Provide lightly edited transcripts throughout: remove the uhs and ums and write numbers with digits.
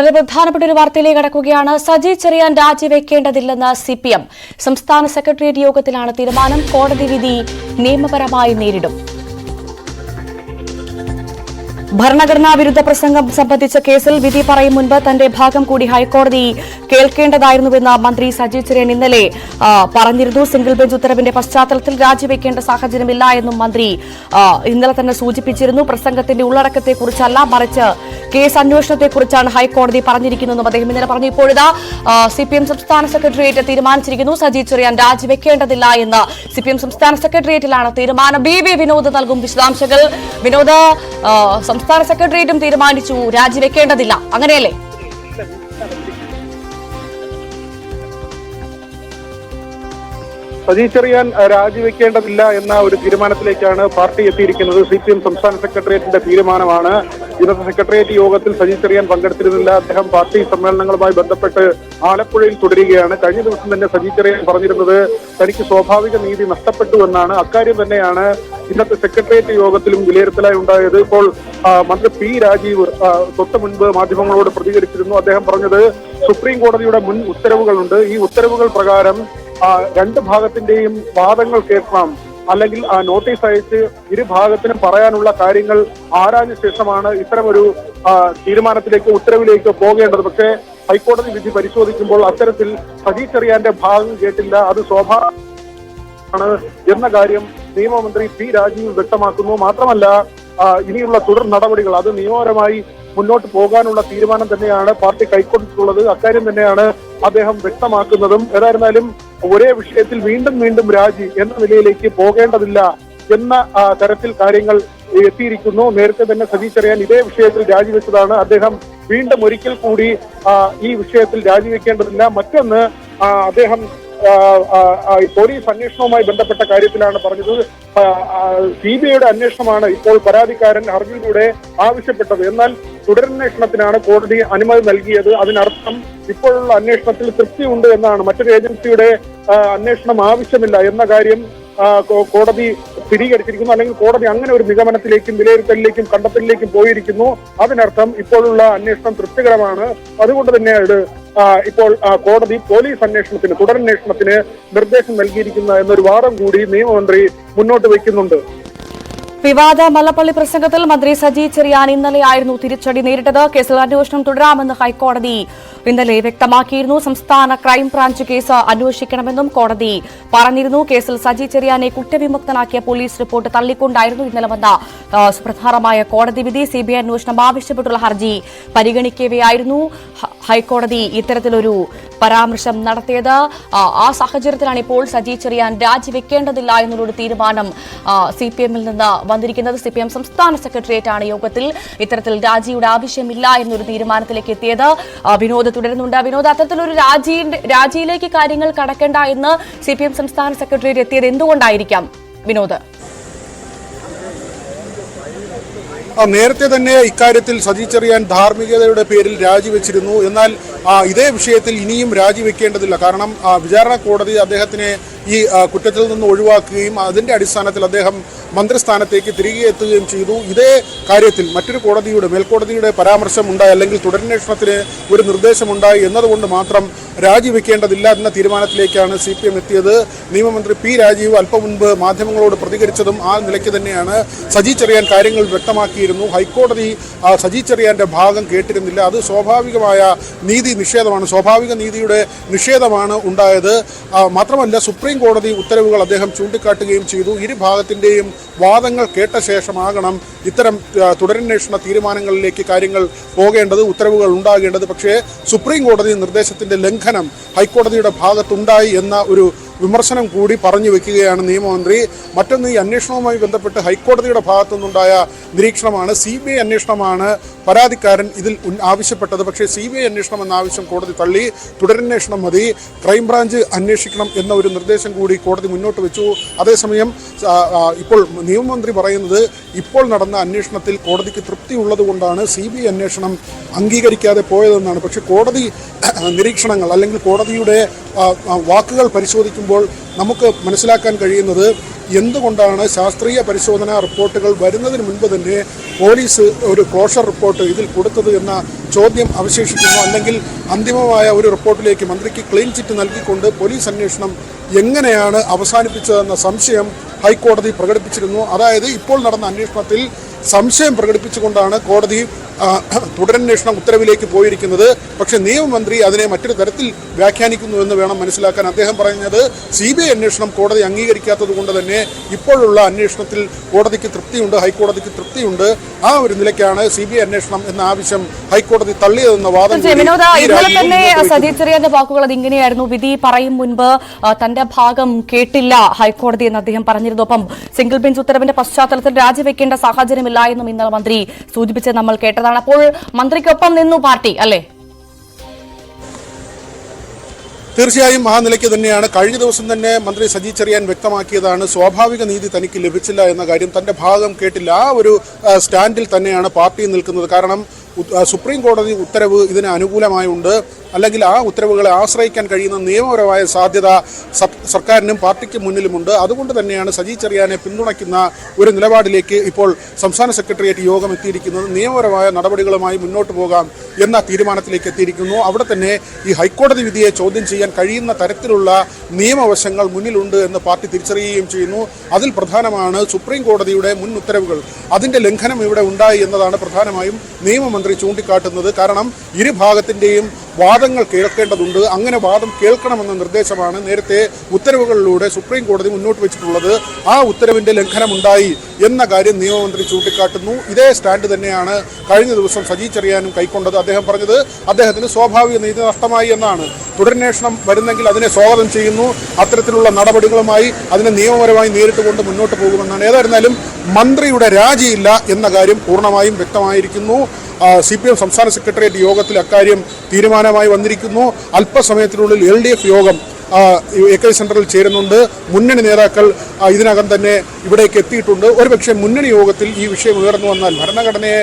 വളരെ പ്രധാനപ്പെട്ട ഒരു വാർത്തയിലേക്ക് കടക്കുകയാണ്. സജി ചെറിയാൻ രാജിവെക്കേണ്ടതില്ലെന്ന് സിപിഎം സംസ്ഥാന സെക്രട്ടേറിയറ്റ് യോഗത്തിലാണ് തീരുമാനം. കോടതി വിധി നിയമപരമായി നേരിടും. ഭരണഘടനാ വിരുദ്ധ പ്രസംഗം സംബന്ധിച്ച കേസിൽ വിധി പറയും മുൻപ് തന്റെ ഭാഗം കൂടി ഹൈക്കോടതി കേൾക്കേണ്ടതായിരുന്നുവെന്ന് മന്ത്രി സജി ചെറിയാൻ ഇന്നലെ പറഞ്ഞിരുന്നു. സിംഗിൾ ബെഞ്ച് ഉത്തരവിന്റെ പശ്ചാത്തലത്തിൽ രാജിവെക്കേണ്ട സാഹചര്യമില്ല എന്നും മന്ത്രി ഇന്നലെ തന്നെ സൂചിപ്പിച്ചിരുന്നു. പ്രസംഗത്തിന്റെ ഉള്ളടക്കത്തെക്കുറിച്ചല്ല, മറിച്ച് കേസ് അന്വേഷണത്തെക്കുറിച്ചാണ് ഹൈക്കോടതി പറഞ്ഞിരിക്കുന്നതെന്നും അദ്ദേഹം ഇന്നലെ പറഞ്ഞു. ഇപ്പോഴിതാ സിപിഎം സംസ്ഥാന സെക്രട്ടേറിയറ്റ് തീരുമാനിച്ചിരിക്കുന്നു. സജി ചെറിയാൻ രാജിവെക്കേണ്ടതില്ല എന്ന് സിപിഎം സംസ്ഥാന സെക്രട്ടേറിയറ്റിലാണ് തീരുമാനം. ബി വിനോദ് നൽകും വിശദാംശങ്ങൾ. വിനോദ്, സംസ്ഥാന സെക്രട്ടേറിയറ്റും തീരുമാനിച്ചു രാജിവെക്കേണ്ടതില്ല, അങ്ങനെയല്ലേ? സജി ചെറിയാൻ രാജിവെക്കേണ്ടതില്ല എന്ന ഒരു തീരുമാനത്തിലേക്കാണ് പാർട്ടി എത്തിയിരിക്കുന്നത്. സിപിഎം സംസ്ഥാന സെക്രട്ടേറിയറ്റിന്റെ തീരുമാനമാണ്. ഇന്നത്തെ സെക്രട്ടേറിയറ്റ് യോഗത്തിൽ സജി ചെറിയാൻ പങ്കെടുത്തിരുന്നില്ല. അദ്ദേഹം പാർട്ടി സമ്മേളനങ്ങളുമായി ബന്ധപ്പെട്ട് ആലപ്പുഴയിൽ തുടരുകയാണ്. കഴിഞ്ഞ ദിവസം തന്നെ സജി ചെറിയാൻ പറഞ്ഞിരുന്നത് തനിക്ക് സ്വാഭാവിക നീതി നഷ്ടപ്പെട്ടു എന്നാണ്. അക്കാര്യം തന്നെയാണ് ഇന്നത്തെ സെക്രട്ടേറിയറ്റ് യോഗത്തിലും വിലയിരുത്തലായി ഉണ്ടായത്. ഇപ്പോൾ മന്ത്രി പി രാജീവ് തൊട്ട് മുൻപ് മാധ്യമങ്ങളോട് പ്രതികരിച്ചിരുന്നു. അദ്ദേഹം പറഞ്ഞത് സുപ്രീം കോടതിയുടെ മുൻ ഉത്തരവുകളുണ്ട്. ഈ ഉത്തരവുകൾ പ്രകാരം രണ്ട് ഭാഗത്തിന്റെയും വാദങ്ങൾ കേൾക്കണം, അല്ലെങ്കിൽ ആ നോട്ടീസ് അയച്ച് ഇരു ഭാഗത്തിനും പറയാനുള്ള കാര്യങ്ങൾ ആരാഞ്ഞ ശേഷമാണ് ഇത്തരമൊരു തീരുമാനത്തിലേക്ക് ഉത്തരവിലേക്ക് പോകേണ്ടത്. പക്ഷേ ഹൈക്കോടതി വിധി പരിശോധിക്കുമ്പോൾ അത്തരത്തിൽ സജി ചെറിയാന്റെ ഭാഗം കേട്ടില്ല, അത് സ്വാഭാവികമാണ് എന്ന കാര്യം നിയമമന്ത്രി പി രാജീവ് വ്യക്തമാക്കുന്നു. മാത്രമല്ല ഇനിയുള്ള തുടർ നടപടികൾ അത് നിയമപരമായി മുന്നോട്ട് പോകാനുള്ള തീരുമാനം തന്നെയാണ് പാർട്ടി കൈക്കൊണ്ടിട്ടുള്ളത്. അക്കാര്യം തന്നെയാണ് അദ്ദേഹം വ്യക്തമാക്കുന്നതും. ഏതായിരുന്നാലും ഒരേ വിഷയത്തിൽ വീണ്ടും വീണ്ടും രാജി എന്ന നിലയിലേക്ക് പോകേണ്ടതില്ല എന്ന തരത്തിൽ കാര്യങ്ങൾ എത്തിയിരിക്കുന്നു. നേരത്തെ തന്നെ സജി ചെറിയാൻ ഇതേ വിഷയത്തിൽ രാജിവെച്ചതാണ്. അദ്ദേഹം വീണ്ടും ഒരിക്കൽ കൂടി ഈ വിഷയത്തിൽ രാജിവെക്കേണ്ടതില്ല. മറ്റൊന്ന്, അദ്ദേഹം പോലീസ് അന്വേഷണവുമായി ബന്ധപ്പെട്ട കാര്യത്തിലാണ് പറഞ്ഞത്. സിബിഐയുടെ അന്വേഷണമാണ് ഇപ്പോൾ പരാതിക്കാരൻ ഹർജിയിലൂടെ ആവശ്യപ്പെട്ടത്. എന്നാൽ തുടരന്വേഷണത്തിനാണ് കോടതി അനുമതി നൽകിയത്. അതിനർത്ഥം ഇപ്പോഴുള്ള അന്വേഷണത്തിൽ തൃപ്തിയുണ്ട് എന്നാണ്. മറ്റൊരു ഏജൻസിയുടെ അന്വേഷണം ആവശ്യമില്ല എന്ന കാര്യം കോടതി സ്ഥിരീകരിച്ചിരിക്കുന്നു. അല്ലെങ്കിൽ കോടതി അങ്ങനെ ഒരു നിഗമനത്തിലേക്കും വിലയിരുത്തലിലേക്കും കണ്ടെത്തലിലേക്കും പോയിരിക്കുന്നു. അതിനർത്ഥം ഇപ്പോഴുള്ള അന്വേഷണം തൃപ്തികരമാണ്. അതുകൊണ്ട് തന്നെയാണ് ഇപ്പോൾ കോടതി പോലീസ് അന്വേഷണത്തിന് തുടരന്വേഷണത്തിന് നിർദ്ദേശം നൽകിയിരിക്കുന്ന എന്നൊരു വാദം കൂടി നിയമമന്ത്രി മുന്നോട്ട് വയ്ക്കുന്നുണ്ട്. വിവാദ മല്ലപ്പള്ളി പ്രസംഗത്തിൽ മന്ത്രി സജി ചെറിയാൻ ഇന്നലെയായിരുന്നു തിരിച്ചടി നേരിട്ടത്. കേസിൽ അന്വേഷണം തുടരാമെന്ന് ഹൈക്കോടതി ഇന്നലെ വ്യക്തമാക്കിയിരുന്നു. സംസ്ഥാന ക്രൈംബ്രാഞ്ച് കേസ് അന്വേഷിക്കണമെന്നും കോടതി പറഞ്ഞിരുന്നു. കേസിൽ സജി ചെറിയാനെ കുറ്റവിമുക്തനാക്കിയ പോലീസ് റിപ്പോർട്ട് തള്ളിക്കൊണ്ടായിരുന്നു ഇന്നലെ വന്ന സുപ്രധാനമായ കോടതി വിധി. സിബിഐ അന്വേഷണം ആവശ്യപ്പെട്ടുള്ള ഹർജി പരിഗണിക്കവെയായിരുന്നു ഹൈക്കോടതി ഇത്തരത്തിലൊരു പരാമർശം നടത്തിയത്. ആ സാഹചര്യത്തിലാണ് ഇപ്പോൾ സജി ചെറിയാൻ രാജിവെക്കേണ്ടതില്ല എന്നുള്ളൊരു തീരുമാനം സിപിഎമ്മിൽ നിന്ന് വന്നിരിക്കുന്നത്. സിപിഎം സംസ്ഥാന സെക്രട്ടേറിയറ്റാണ് യോഗത്തിൽ ഇത്തരത്തിൽ രാജിയുടെ ആവശ്യമില്ല എന്നൊരു തീരുമാനത്തിലേക്ക് എത്തിയത്. വിനോദ് തുടരുന്നുണ്ട്. വിനോദ്, അത്തരത്തിലൊരു രാജിയിലേക്ക് കാര്യങ്ങൾ കടക്കേണ്ട എന്ന് സിപിഎം സംസ്ഥാന സെക്രട്ടേറിയറ്റ് എത്തിയത് എന്തുകൊണ്ടായിരിക്കാം വിനോദ്? നേരത്തെ തന്നെ ഇക്കാര്യത്തിൽ സജി ചെറിയാൻ ധാർമ്മികതയുടെ പേരിൽ രാജിവെച്ചിരുന്നു. എന്നാൽ ഇതേ വിഷയത്തിൽ ഇനിയും രാജിവെക്കേണ്ടതില്ല. കാരണം വിചാരണ കോടതി അദ്ദേഹത്തിനെ ഈ കുറ്റത്തിൽ നിന്ന് ഒഴിവാക്കുകയും അതിന്റെ അടിസ്ഥാനത്തിൽ അദ്ദേഹം മന്ത്രിസ്ഥാനത്തേക്ക് തിരികെ എത്തുകയും ചെയ്തു. ഇതേ കാര്യത്തിൽ മറ്റൊരു കോടതിയുടെ മേൽക്കോടതിയുടെ പരാമർശം ഉണ്ടായി, അല്ലെങ്കിൽ തുടരന്വേഷണത്തിന് ഒരു നിർദ്ദേശമുണ്ടായി എന്നതുകൊണ്ട് മാത്രം രാജിവെക്കേണ്ടതില്ല എന്ന തീരുമാനത്തിലേക്കാണ് സിപിഎം എത്തിയത്. നിയമമന്ത്രി പി രാജീവ് അല്പം മുൻപ് മാധ്യമങ്ങളോട് പ്രതികരിച്ചതും ആ നിലയ്ക്ക് തന്നെയാണ്. സജി ചെറിയാൻ കാര്യങ്ങൾ വ്യക്തമാക്കിയിരുന്നു. ഹൈക്കോടതി സജി ചെറിയാന്റെ ഭാഗം കേട്ടിരുന്നില്ല. അത് സ്വാഭാവികമായ നീതി നിഷേധമാണ്, സ്വാഭാവിക നീതിയുടെ നിഷേധമാണ് ഉണ്ടായത്. മാത്രമല്ല സുപ്രീം കോടതി ഉത്തരവുകൾ അദ്ദേഹം ചൂണ്ടിക്കാട്ടുകയും ചെയ്തു. ഇരു ഭാഗത്തിന്റെയും വാദങ്ങൾ കേട്ട ശേഷമാകണം ഇത്തരം തുടരന്വേഷണ തീരുമാനങ്ങളിലേക്ക് കാര്യങ്ങൾ പോകേണ്ടത്, ഉത്തരവുകൾ ഉണ്ടാകേണ്ടത്. പക്ഷേ സുപ്രീം കോടതി നിർദ്ദേശത്തിന്റെ ലംഘനം ഹൈക്കോടതിയുടെ ഭാഗത്തുണ്ടായി എന്ന ഒരു വിമർശനം കൂടി പറഞ്ഞു വെക്കുകയാണ് നിയമമന്ത്രി. മറ്റൊന്ന്, ഈ അന്വേഷണവുമായി ബന്ധപ്പെട്ട് ഹൈക്കോടതിയുടെ ഭാഗത്തു നിന്നുണ്ടായ നിരീക്ഷണമാണ്. സിബിഐ അന്വേഷണമാണ് പരാതിക്കാരൻ ഇതിൽ ആവശ്യപ്പെട്ടത്. പക്ഷേ സിബിഐ അന്വേഷണം എന്ന ആവശ്യം കോടതി തള്ളി. തുടരന്വേഷണം മതി, ക്രൈംബ്രാഞ്ച് അന്വേഷിക്കണം എന്ന ഒരു നിർദ്ദേശം കൂടി കോടതി മുന്നോട്ട് വെച്ചു. അതേസമയം ഇപ്പോൾ നിയമമന്ത്രി പറയുന്നത് ഇപ്പോൾ നടന്ന അന്വേഷണത്തിൽ കോടതിക്ക് തൃപ്തിയുള്ളത് കൊണ്ടാണ് സിബിഐ അന്വേഷണം അംഗീകരിക്കാതെ പോയതെന്നാണ്. പക്ഷേ കോടതി നിരീക്ഷണങ്ങൾ അല്ലെങ്കിൽ കോടതിയുടെ വാക്കുകൾ പരിശോധിക്കുമ്പോൾ നമുക്ക് മനസ്സിലാക്കാൻ കഴിയുന്നത് എന്തുകൊണ്ടാണ് ശാസ്ത്രീയ പരിശോധനാ റിപ്പോർട്ടുകൾ വരുന്നതിന് മുൻപ് തന്നെ പോലീസ് ഒരു ക്ലോഷർ റിപ്പോർട്ട് ഇതിൽ കൊടുത്തത് എന്ന ചോദ്യം അവശേഷിക്കുന്നു. അല്ലെങ്കിൽ അന്തിമമായ ഒരു റിപ്പോർട്ടിലേക്ക് മന്ത്രിക്ക് ക്ലീൻ ചിറ്റ് നൽകിക്കൊണ്ട് പോലീസ് അന്വേഷണം എങ്ങനെയാണ് അവസാനിപ്പിച്ചതെന്ന സംശയം ഹൈക്കോടതി പ്രകടിപ്പിച്ചിരുന്നു. അതായത് ഇപ്പോൾ നടന്ന അന്വേഷണത്തിൽ സംശയം പ്രകടിപ്പിച്ചുകൊണ്ടാണ് കോടതി തുടരന്വേഷണം ഉത്തരവിലേക്ക് പോയിരിക്കുന്നത്. പക്ഷേ നിയമമന്ത്രി അതിനെ മറ്റൊരു തരത്തിൽ വ്യാഖ്യാനിക്കുന്നുവെന്ന് വേണം മനസ്സിലാക്കാൻ. അദ്ദേഹം പറഞ്ഞത് CBI അന്വേഷണം കോടതി അംഗീകരിക്കാത്തത് കൊണ്ട് തന്നെ ഇപ്പോഴുള്ള അന്വേഷണത്തിൽ കോടതിക്ക് തൃപ്തിയുണ്ട്, ഹൈക്കോടതിക്ക് തൃപ്തിയുണ്ട്. ആ ഒരു നിലയ്ക്കാണ് CBI അന്വേഷണം എന്ന ആവശ്യം ഹൈക്കോടതി തള്ളിയതെന്ന വാദം ഇന്നലെ തന്നെ സജി ചെറിയാന്റെ വാക്കുകൾ അത് ഇങ്ങനെയായിരുന്നു. വിധി പറയും മുൻപ് തന്റെ ഭാഗം കേട്ടില്ല ഹൈക്കോടതി എന്ന് അദ്ദേഹം പറഞ്ഞിരുന്നു. ഒപ്പം സിംഗിൾ ബെഞ്ച് ഉത്തരവിന്റെ പശ്ചാത്തലത്തിൽ രാജിവെക്കേണ്ട സാഹചര്യമില്ല എന്നും ഇന്നലെ മന്ത്രി സൂചിപ്പിച്ച് നമ്മൾ കേട്ടതാണ്. അപ്പോൾ മന്ത്രിക്കൊപ്പം നിന്നു പാർട്ടി അല്ലേ? തീർച്ചയായും ആ നിലയ്ക്ക് തന്നെയാണ്. കഴിഞ്ഞ ദിവസം തന്നെ മന്ത്രി സജി ചെറിയാൻ വ്യക്തമാക്കിയതാണ് സ്വാഭാവിക നീതി തനിക്ക് ലഭിച്ചില്ല എന്ന കാര്യം. തന്റെ ഭാഗം കേട്ടില്ല. ആ ഒരു സ്റ്റാൻഡിൽ തന്നെയാണ് പാർട്ടി നിൽക്കുന്നത്. കാരണം സുപ്രീം കോടതി ഉത്തരവ് ഇതിന് അനുകൂലമായുണ്ട്. അല്ലെങ്കിൽ ആ ഉത്തരവുകളെ ആശ്രയിക്കാൻ കഴിയുന്ന നിയമപരമായ സാധ്യത സർക്കാരിനും പാർട്ടിക്ക് മുന്നിലുമുണ്ട്. അതുകൊണ്ട് തന്നെയാണ് സജി ചെറിയാനെ പിന്തുണയ്ക്കുന്ന ഒരു നിലപാടിലേക്ക് ഇപ്പോൾ സംസ്ഥാന സെക്രട്ടേറിയറ്റ് യോഗം എത്തിയിരിക്കുന്നത്. നിയമപരമായ നടപടികളുമായി മുന്നോട്ട് പോകാം എന്ന തീരുമാനത്തിലേക്ക് എത്തിയിരിക്കുന്നു. അവിടെ തന്നെ ഈ ഹൈക്കോടതി വിധിയെ ചോദ്യം ചെയ്യാൻ കഴിയുന്ന തരത്തിലുള്ള നിയമവശങ്ങൾ മുന്നിലുണ്ട് എന്ന് പാർട്ടി തിരിച്ചറിയുകയും ചെയ്യുന്നു. അതിൽ പ്രധാനമാണ് സുപ്രീം കോടതിയുടെ മുൻ ഉത്തരവുകൾ. അതിൻ്റെ ലംഘനം ഇവിടെ ഉണ്ടായി എന്നതാണ് പ്രധാനമായും നിയമമന്ത്രി ചൂണ്ടിക്കാട്ടുന്നത്. കാരണം ഇരുഭാഗത്തിൻ്റെയും വാദങ്ങൾ കേൾക്കേണ്ടതുണ്ട്. അങ്ങനെ വാദം കേൾക്കണമെന്ന നിർദ്ദേശമാണ് നേരത്തെ ഉത്തരവുകളിലൂടെ സുപ്രീം കോടതി മുന്നോട്ട് വെച്ചിട്ടുള്ളത്. ആ ഉത്തരവിന്റെ ലംഘനമുണ്ടായി എന്ന കാര്യം നിയമമന്ത്രി ചൂണ്ടിക്കാട്ടുന്നു. ഇതേ സ്റ്റാൻഡ് തന്നെയാണ് കഴിഞ്ഞ ദിവസം സജി ചെറിയാനും കൈക്കൊണ്ടത്. അദ്ദേഹം പറഞ്ഞത് അദ്ദേഹത്തിന് സ്വാഭാവിക നീതി നഷ്ടമായി എന്നാണ്. തുടരന്വേഷണം വരുന്നെങ്കിൽ അതിനെ സ്വാഗതം ചെയ്യുന്നു. അത്തരത്തിലുള്ള നടപടികളുമായി അതിനെ നിയമപരമായി നേരിട്ടുകൊണ്ട് മുന്നോട്ട് പോകുമെന്നാണ്. ഏതായിരുന്നാലും മന്ത്രിയുടെ രാജിയില്ല എന്ന കാര്യം പൂർണ്ണമായും വ്യക്തമായിരിക്കുന്നു. CPM സംസ്ഥാന സെക്രട്ടേറിയറ്റ് യോഗത്തിൽ അക്കാര്യം തീരുമാനമായി വന്നിരിക്കുന്നു. അല്പസമയത്തിനുള്ളിൽ LDF യോഗം AK സെന്ററിൽ ചേരുന്നുണ്ട്. മുന്നണി നേതാക്കൾ ഇതിനകം തന്നെ ഇവിടേക്ക് എത്തിയിട്ടുണ്ട്. ഒരുപക്ഷെ മുന്നണി യോഗത്തിൽ ഈ വിഷയം ഉയർന്നു വന്നാൽ ഭരണഘടനയെ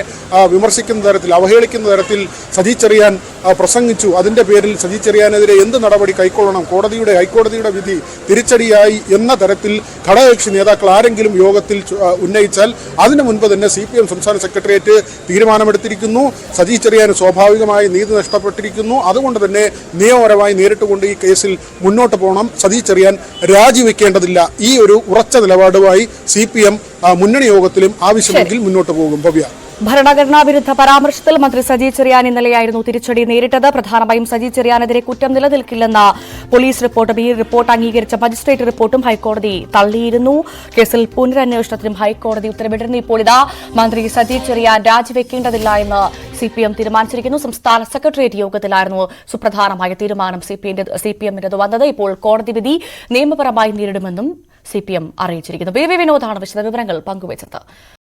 വിമർശിക്കുന്ന തരത്തിൽ, അവഹേളിക്കുന്ന തരത്തിൽ സജി ചെറിയാൻ പ്രസംഗിച്ചു. അതിൻ്റെ പേരിൽ സജി ചെറിയാനെതിരെ എന്ത് നടപടി കൈക്കൊള്ളണം, ഹൈക്കോടതിയുടെ വിധി തിരിച്ചടിയായി എന്ന തരത്തിൽ ഘടകകക്ഷി നേതാക്കൾ ആരെങ്കിലും യോഗത്തിൽ ഉന്നയിച്ചാൽ അതിനു മുൻപ് തന്നെ CPM സംസ്ഥാന സെക്രട്ടേറിയറ്റ് തീരുമാനമെടുത്തിരിക്കുന്നു. സജി ചെറിയാന് സ്വാഭാവികമായി നീതി നഷ്ടപ്പെട്ടിരിക്കുന്നു. അതുകൊണ്ട് തന്നെ നിയമപരമായി നേരിട്ടുകൊണ്ട് ഈ കേസിൽ മുന്നോട്ട് പോകണം. സജി ചെറിയാൻ രാജിവെക്കേണ്ടതില്ല. ഈ ഒരു ഉറച്ച നിലപാടുമായി CPM മുന്നണി യോഗത്തിലും ആവശ്യമെങ്കിൽ മുന്നോട്ട് പോകും. ഭവ്യ, ഭരണഘടനാ വിരുദ്ധ പരാമർശത്തിൽ മന്ത്രി സജി ചെറിയാൻ ഇന്നലെയായിരുന്നു തിരിച്ചടി നേരിട്ടത്. പ്രധാനമായും സജി ചെറിയാനെതിരെ കുറ്റം നിലനിൽക്കില്ലെന്ന പോലീസ് റിപ്പോർട്ടും ഈ റിപ്പോർട്ട് അംഗീകരിച്ച മജിസ്ട്രേറ്റ് റിപ്പോർട്ടും ഹൈക്കോടതി തള്ളിയിരുന്നു. കേസിൽ പുനരന്വേഷണത്തിനും ഹൈക്കോടതി ഉത്തരവിട്ടിരുന്നു. ഇപ്പോൾ ഇതാ മന്ത്രി സജി ചെറിയാൻ രാജിവെക്കേണ്ടതില്ല എന്ന് CPM തീരുമാനിച്ചിരിക്കുന്നു. സംസ്ഥാന സെക്രട്ടേറിയറ്റ് യോഗത്തിലായിരുന്നു സുപ്രധാനമായ തീരുമാനം CPM-ന്റേത് വന്നത്. ഇപ്പോൾ കോടതി വിധി നിയമപരമായി നേരിടുമെന്നും CPM അറിയിച്ചിരിക്കുന്നു. BV വിനോദാണ് വിശദവിവരങ്ങൾ പങ്കുവച്ചത്.